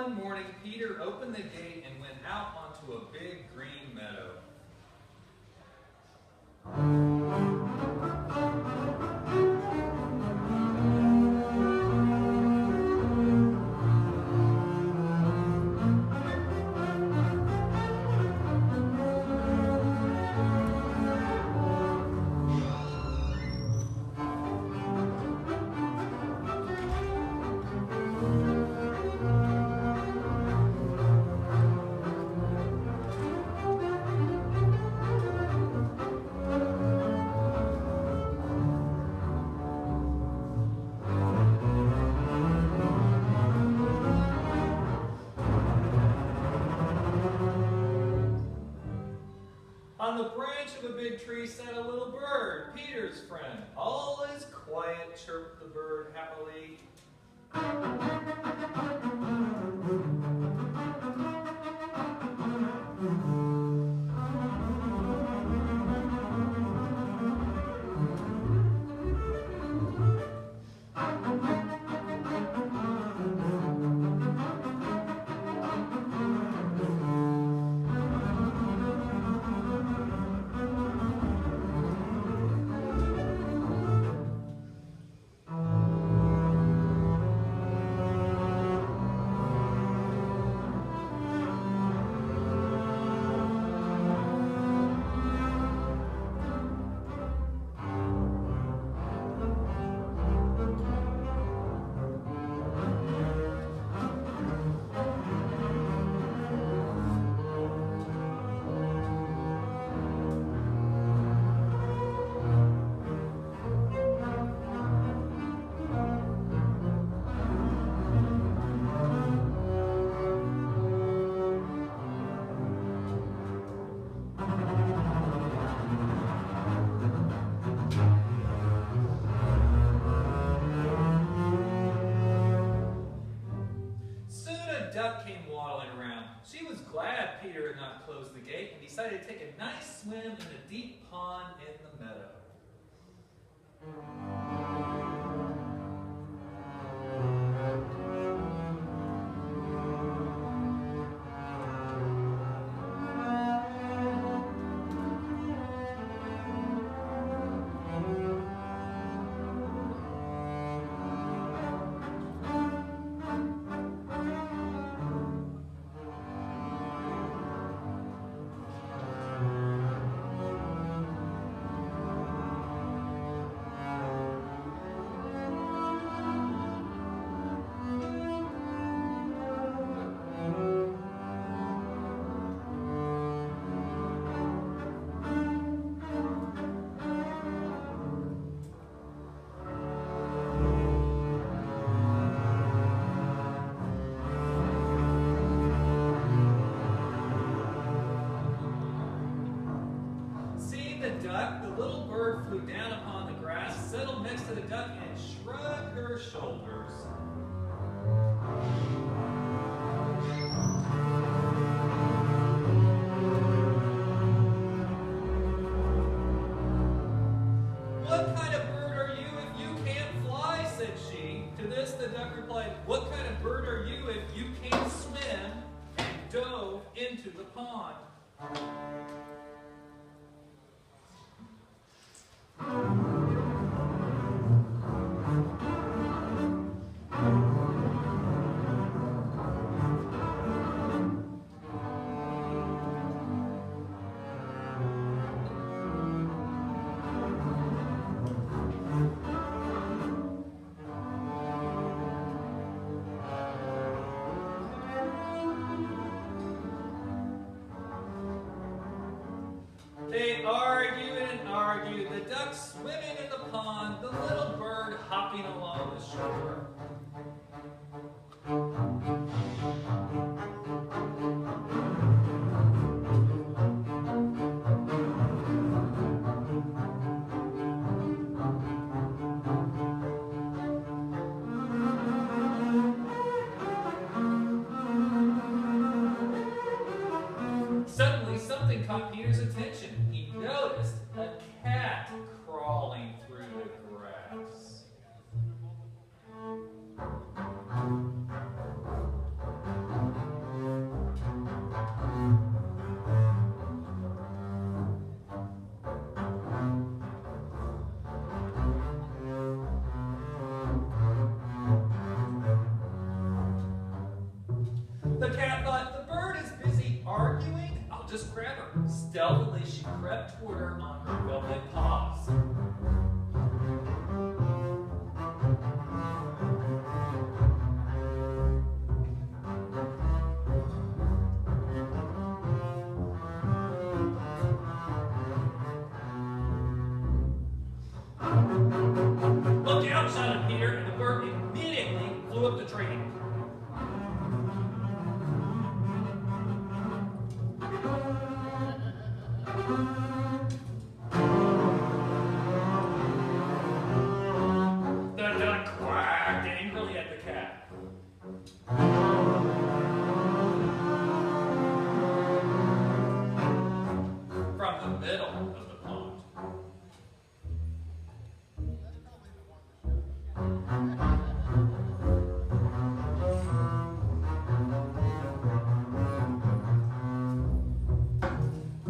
one morning, Peter opened the gate and went out onto a big green meadow. On the branch of a big tree sat a little bird, Peter's friend. All is quiet, chirped the bird happily. Duck came waddling around. She was glad Peter had not closed the gate and decided to take a nice swim in the deep pond in the meadow. The little bird flew down upon the grass, settled next to the duck, and shrugged her shoulders. "What kind of bird are you if you can't fly?" said she. To this the duck replied, "What kind of bird are you if you can't swim?" and dove into the pond. They argued and argued, the duck swimming in the pond, the little bird hopping along the shore. Suddenly, something caught Peter's attention. He noticed a cat crawling through the grass. just grab her. Stealthily, she crept toward her on her velvet paws. Look out, shouted Peter, and the bird immediately flew up the tree. The duck quacked angrily at the cat. From the middle of the pond.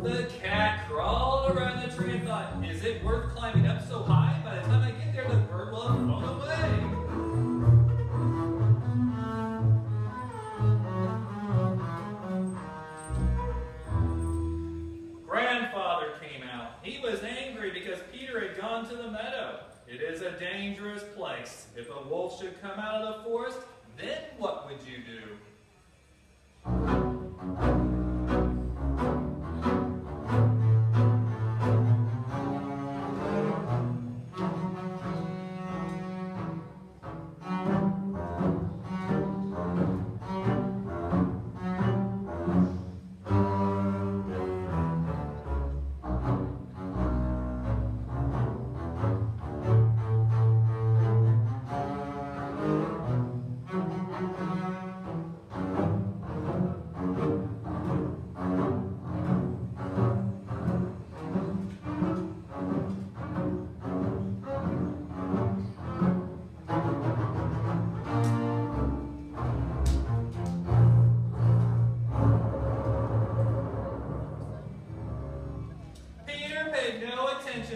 The cat crawled around the tree and thought, is it worth climbing up so high? By the time I get there, the bird will have flown away. Grandfather came out. He was angry because Peter had gone to the meadow. It is a dangerous place. If a wolf should come out of the forest, then what would you do?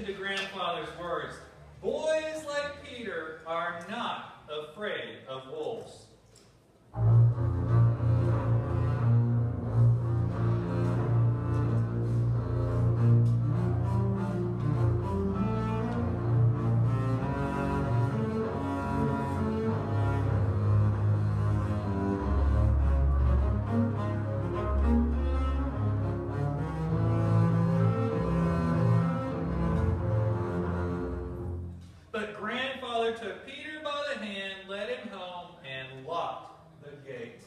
To Grandfather's words. Boys like Peter are not afraid of wolves. But Grandfather took Peter by the hand, led him home, and locked the gate.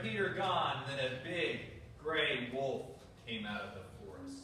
Peter gone, then a big gray wolf came out of the forest.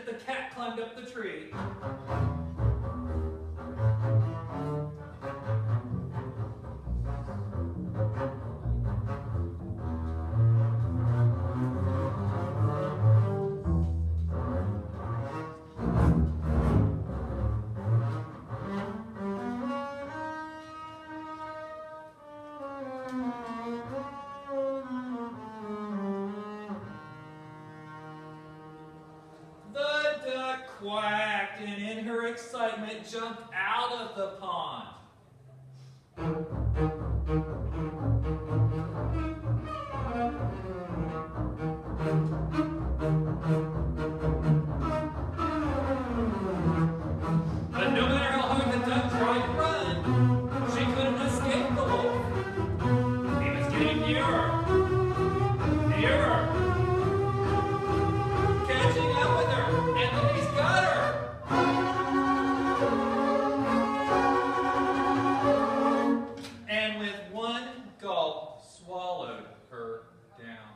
The cat climbed up the tree. cat quacked and in her excitement jumped out of the pond. But no matter how hard the duck tried to run, she couldn't escape the wolf. He was getting nearer, nearer, catching up with her, and then he's got her. And with one gulp, swallowed her down.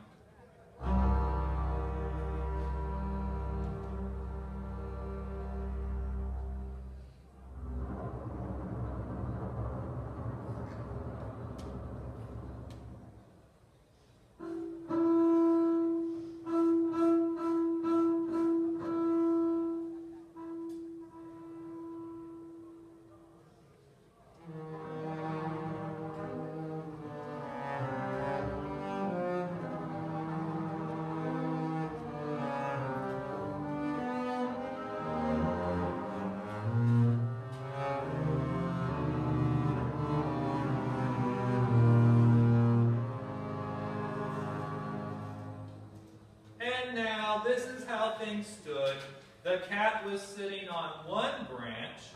This is how things stood. The cat was sitting on one branch.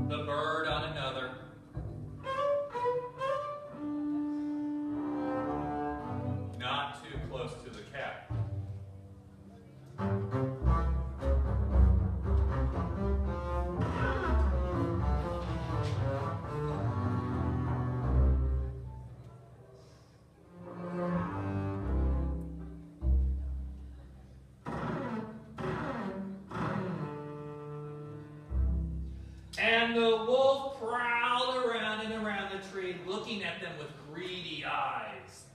The bird on another. Not too close to the cat. And the wolf prowled around and around the tree, looking at them with greedy eyes.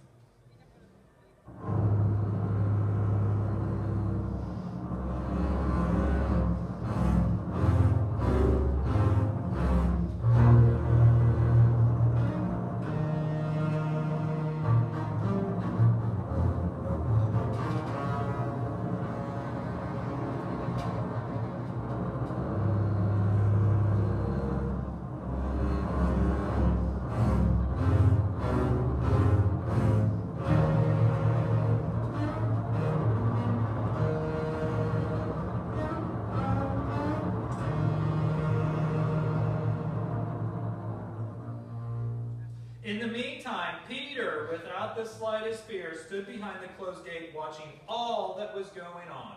In the meantime, Peter, without the slightest fear, stood behind the closed gate watching all that was going on.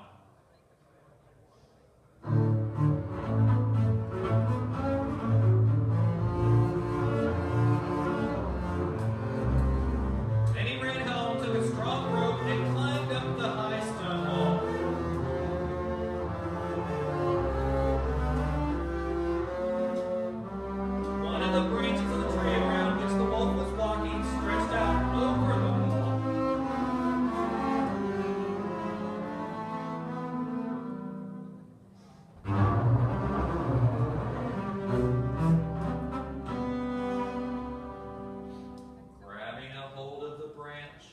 Then he ran home, took a strong rope, and climbed up the high stone wall. One of the branches of the tree around which the wolf was walking stretched out over the wall. Grabbing a hold of the branch,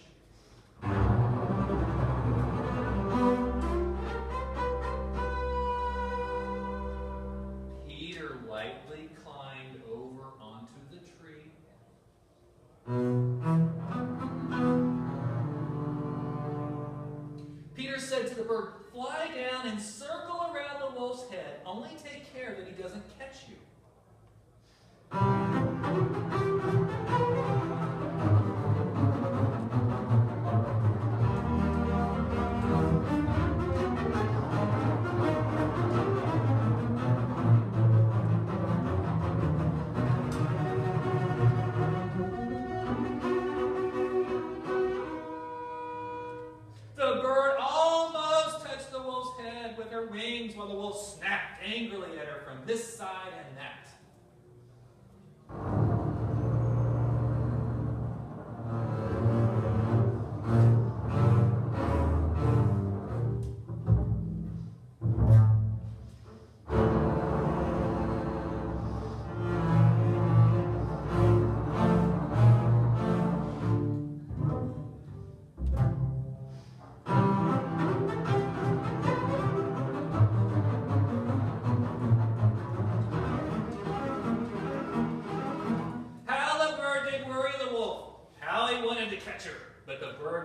Peter lightly climbed over onto the tree. Peter said to the bird, "Fly down and circle around the wolf's head. Only take care that he doesn't catch you." The bird almost touched the wolf's head with her wings while the wolf snapped angrily at her from this side and that.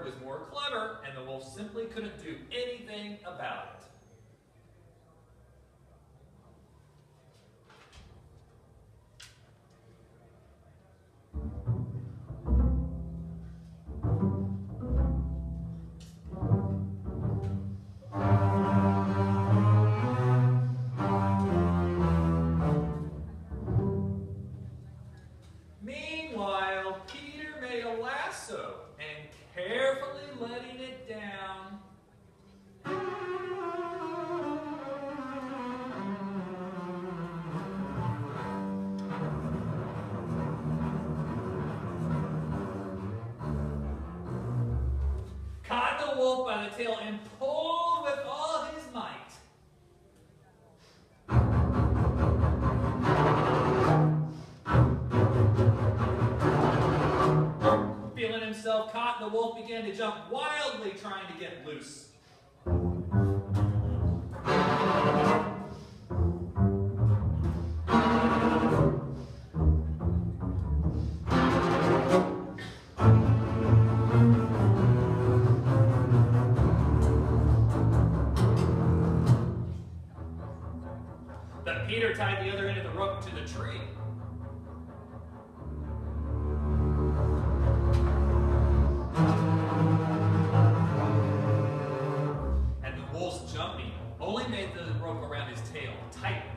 bird was more clever, and the wolf simply couldn't do anything about it. Meanwhile, Peter made a lasso and carefully letting it down, caught the wolf by the tail and pulled with all his might. Feeling himself caught, the wolf began to jump wildly, trying to get loose. But Peter tied the other end of the rope to the tree. And the wolf's jumping only made the rope around his tail tighten.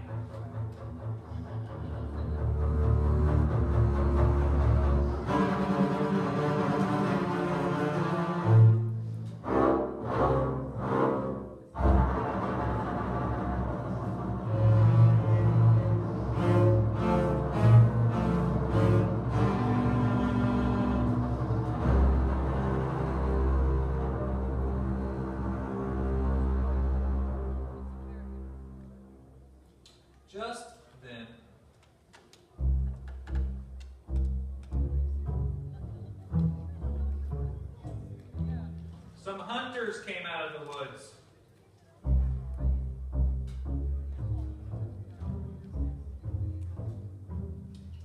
Just then, some hunters came out of the woods.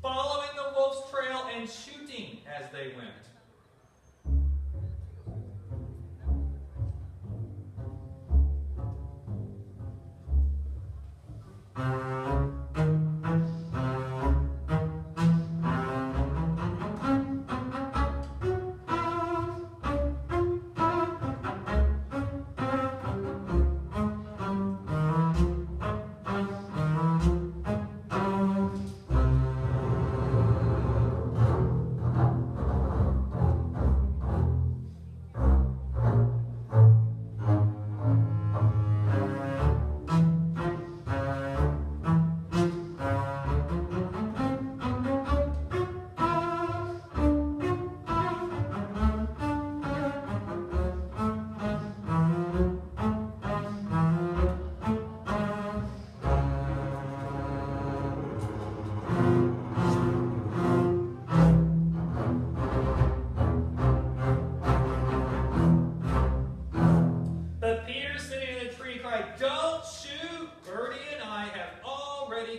Following the wolf's trail and shooting as they went.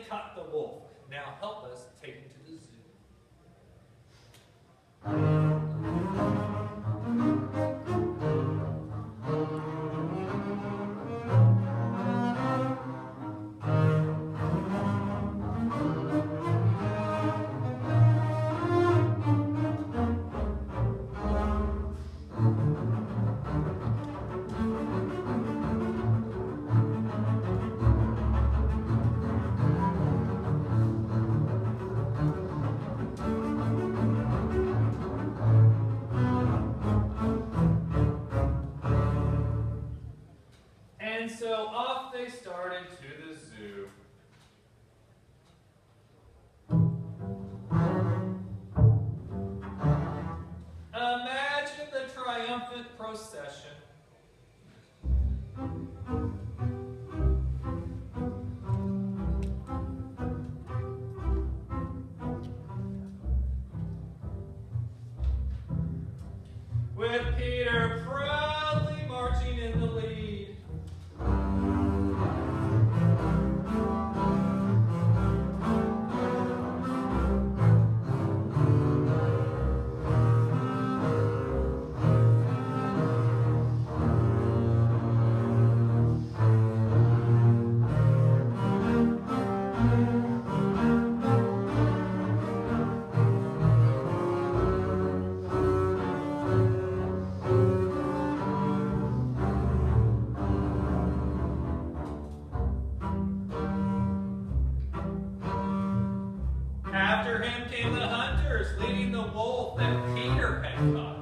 Caught the wolf. Now help us take him to the zoo. And so off they started to the zoo. Imagine the triumphant procession. With Peter proudly marching in the lead. him came the hunters, leading the wolf that Peter had caught.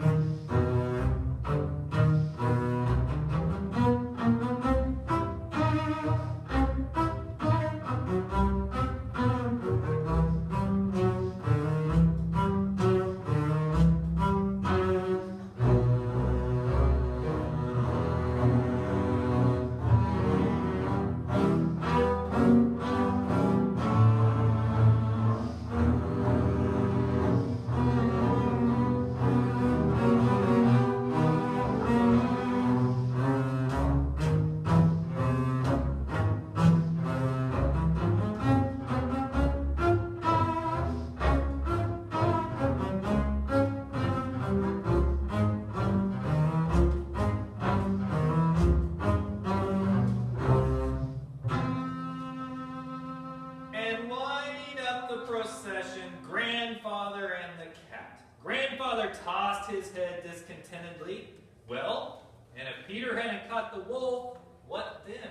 Procession, grandfather and the cat. Grandfather tossed his head discontentedly. Well, and if Peter hadn't caught the wolf, what then?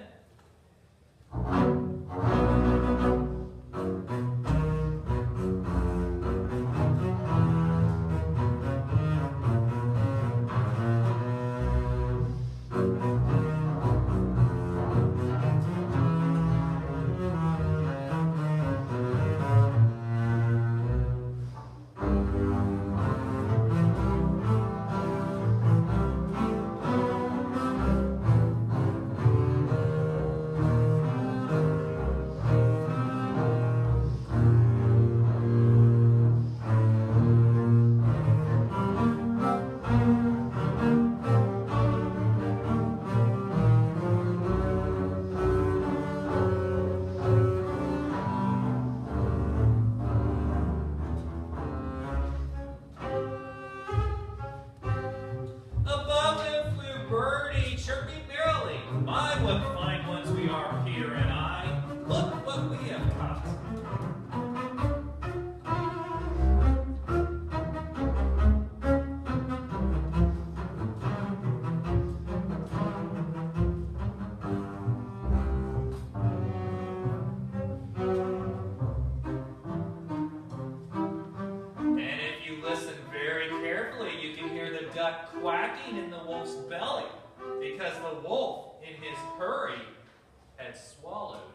Quacking in the wolf's belly, because the wolf, in his hurry, had swallowed